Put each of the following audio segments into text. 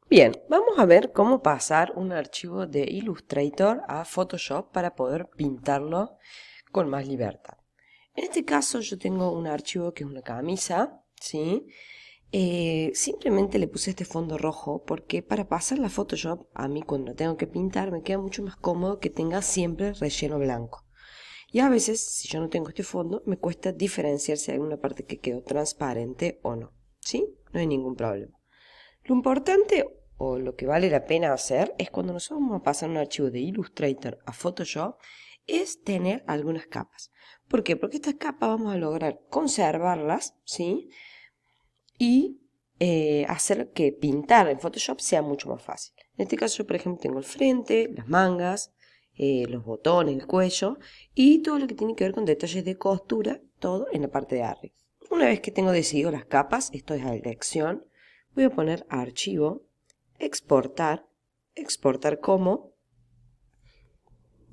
Bien, vamos a ver cómo pasar un archivo de Illustrator a Photoshop para poder pintarlo con más libertad. En este caso yo tengo un archivo que es una camisa, ¿sí? Simplemente le puse este fondo rojo porque para pasar la Photoshop a mí cuando tengo que pintar me queda mucho más cómodo que tenga siempre relleno blanco. Y a veces, si yo no tengo este fondo, me cuesta diferenciar si hay alguna parte que quedó transparente o no, ¿sí? No hay ningún problema. Lo importante o lo que vale la pena hacer es cuando nosotros vamos a pasar un archivo de Illustrator a Photoshop, es tener algunas capas. ¿Por qué? Porque estas capas vamos a lograr conservarlas, ¿sí? Y hacer que pintar en Photoshop sea mucho más fácil. En este caso yo, por ejemplo, tengo el frente, las mangas, los botones, el cuello y todo lo que tiene que ver con detalles de costura, todo en la parte de arriba. Una vez que tengo decidido las capas, esto es la elección, voy a poner archivo, exportar, exportar como,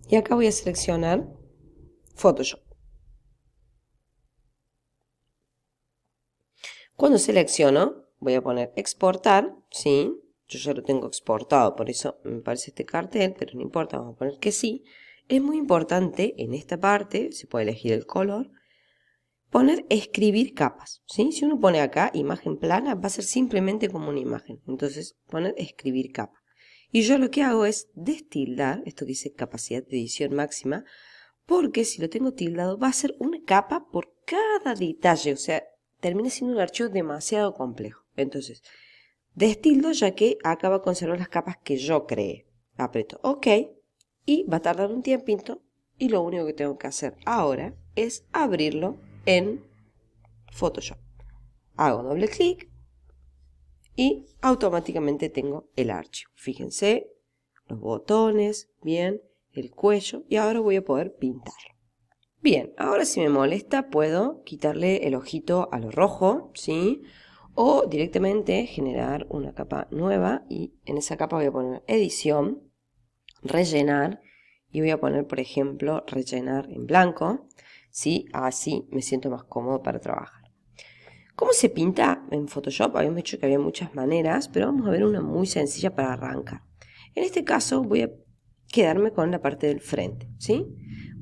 y acá voy a seleccionar Photoshop. Cuando selecciono, voy a poner exportar, ¿sí? Yo ya lo tengo exportado, por eso me parece este cartel, pero no importa, vamos a poner que sí. Es muy importante en esta parte, se puede elegir el color, poner escribir capas, ¿sí? Si uno pone acá imagen plana, va a ser simplemente como una imagen. Entonces, poner escribir capa. Y yo lo que hago es destildar, esto que dice capacidad de edición máxima, porque si lo tengo tildado va a ser una capa por cada detalle, o sea, termina siendo un archivo demasiado complejo. Entonces, destildo ya que acá va a conservar las capas que yo creé. Aprieto OK y va a tardar un tiempito y lo único que tengo que hacer ahora es abrirlo en Photoshop. Hago doble clic y automáticamente tengo el archivo. Fíjense, los botones, bien, el cuello y ahora voy a poder pintarlo. Bien, ahora si me molesta puedo quitarle el ojito a lo rojo, ¿sí? O directamente generar una capa nueva y en esa capa voy a poner edición, rellenar y voy a poner, por ejemplo, rellenar en blanco, ¿sí? Así me siento más cómodo para trabajar. ¿Cómo se pinta en Photoshop? Habíamos dicho que había muchas maneras, pero vamos a ver una muy sencilla para arrancar. En este caso voy a quedarme con la parte del frente, ¿sí?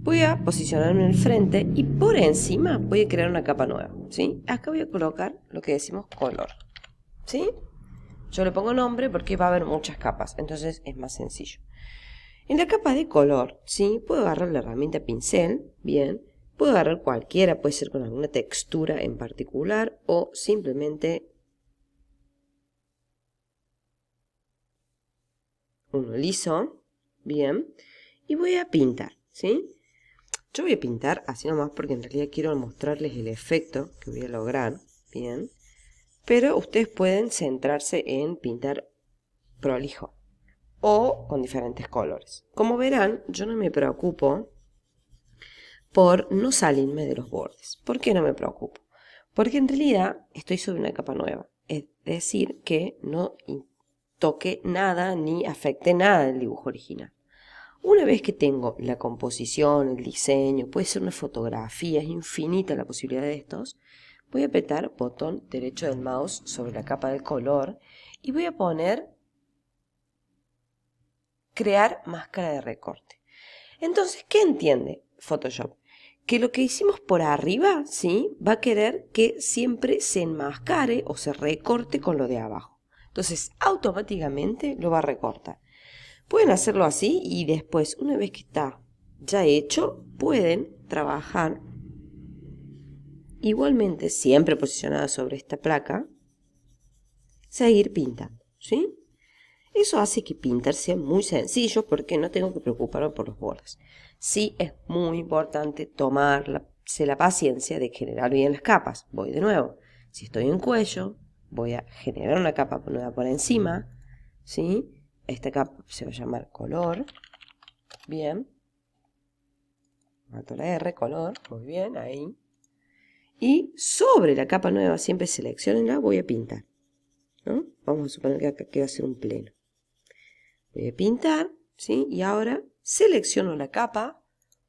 Voy a posicionarme en el frente y por encima voy a crear una capa nueva, ¿sí? Acá voy a colocar lo que decimos color, ¿sí? Yo le pongo nombre porque va a haber muchas capas, entonces es más sencillo. En la capa de color, ¿sí? Puedo agarrar la herramienta pincel, bien. Puedo agarrar cualquiera, puede ser con alguna textura en particular o simplemente uno liso, bien. Y voy a pintar, ¿sí? Yo voy a pintar así nomás porque en realidad quiero mostrarles el efecto que voy a lograr, bien. Pero ustedes pueden centrarse en pintar prolijo o con diferentes colores. Como verán, yo no me preocupo por no salirme de los bordes. ¿Por qué no me preocupo? Porque en realidad estoy sobre una capa nueva. Es decir, que no toque nada ni afecte nada del dibujo original. Una vez que tengo la composición, el diseño, puede ser una fotografía, es infinita la posibilidad de estos, voy a apretar botón derecho del mouse sobre la capa del color y voy a poner crear máscara de recorte. Entonces, ¿qué entiende Photoshop? Que lo que hicimos por arriba, ¿sí? Va a querer que siempre se enmascare o se recorte con lo de abajo. Entonces, automáticamente lo va a recortar. Pueden hacerlo así y después, una vez que está ya hecho, pueden trabajar igualmente, siempre posicionada sobre esta placa, seguir pintando, ¿sí? Eso hace que pintar sea muy sencillo porque no tengo que preocuparme por los bordes. Sí es muy importante tomarse la paciencia de generar bien las capas. Voy de nuevo. Si estoy en cuello, voy a generar una capa nueva por encima, ¿sí? Esta capa se va a llamar color. Bien. Mato la R, color. Muy bien, ahí. Y sobre la capa nueva, siempre seleccionenla, voy a pintar, ¿no? Vamos a suponer que acá quiero hacer un pleno. Voy a pintar, ¿sí? Y ahora selecciono la capa,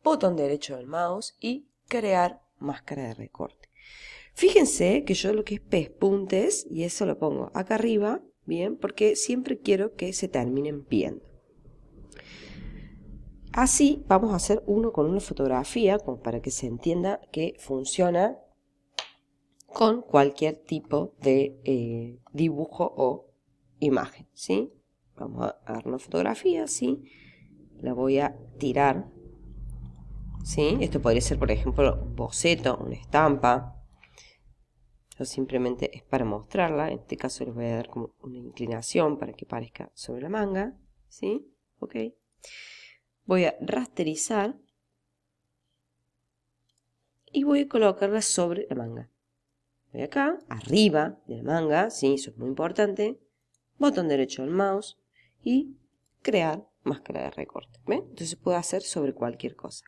botón derecho del mouse y crear máscara de recorte. Fíjense que yo lo que es pespuntes, y eso lo pongo acá arriba, bien, porque siempre quiero que se terminen viendo. Así vamos a hacer uno con una fotografía, como para que se entienda que funciona con cualquier tipo de dibujo o imagen, ¿sí? Vamos a agarrar una fotografía, ¿sí? La voy a tirar, ¿sí? Esto podría ser, por ejemplo, un boceto, una estampa. Yo simplemente es para mostrarla. En este caso les voy a dar como una inclinación para que parezca sobre la manga, ¿sí? Ok. Voy a rasterizar y voy a colocarla sobre la manga. Voy acá, arriba de la manga, ¿sí? Eso es muy importante. Botón derecho del mouse y crear máscara de recorte. ¿Ven? Entonces puedo hacer sobre cualquier cosa.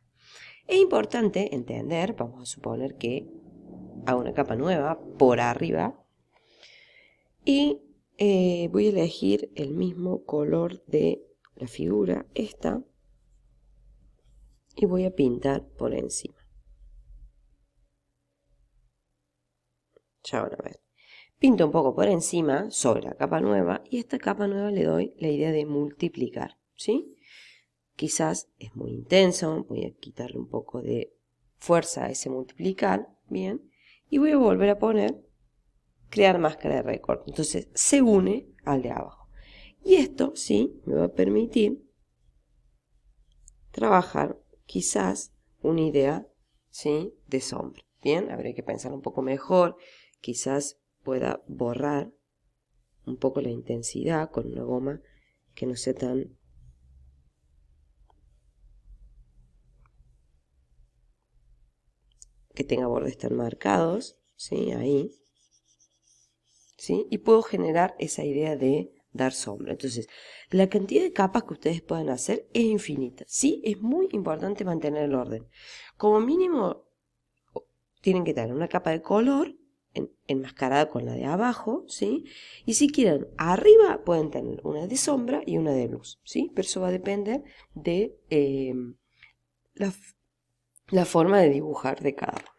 Es importante entender, vamos a suponer que hago una capa nueva por arriba y voy a elegir el mismo color de la figura, esta, y voy a pintar por encima. Ya van a ver. Pinto un poco por encima sobre la capa nueva y a esta capa nueva le doy la idea de multiplicar, ¿sí? Quizás es muy intenso, voy a quitarle un poco de fuerza a ese multiplicar, bien, y voy a volver a poner crear máscara de recorte. Entonces se une al de abajo. Y esto sí me va a permitir trabajar quizás una idea, ¿sí?, de sombra. Bien, habría que pensar un poco mejor, quizás pueda borrar un poco la intensidad con una goma que no sea tan que tenga bordes tan marcados, ¿sí? Ahí, ¿sí? Y puedo generar esa idea de dar sombra. Entonces, la cantidad de capas que ustedes pueden hacer es infinita, ¿sí? Es muy importante mantener el orden. Como mínimo, tienen que tener una capa de color enmascarada con la de abajo, ¿sí? Y si quieren, arriba pueden tener una de sombra y una de luz, ¿sí? Pero eso va a depender de la forma de dibujar de cada uno.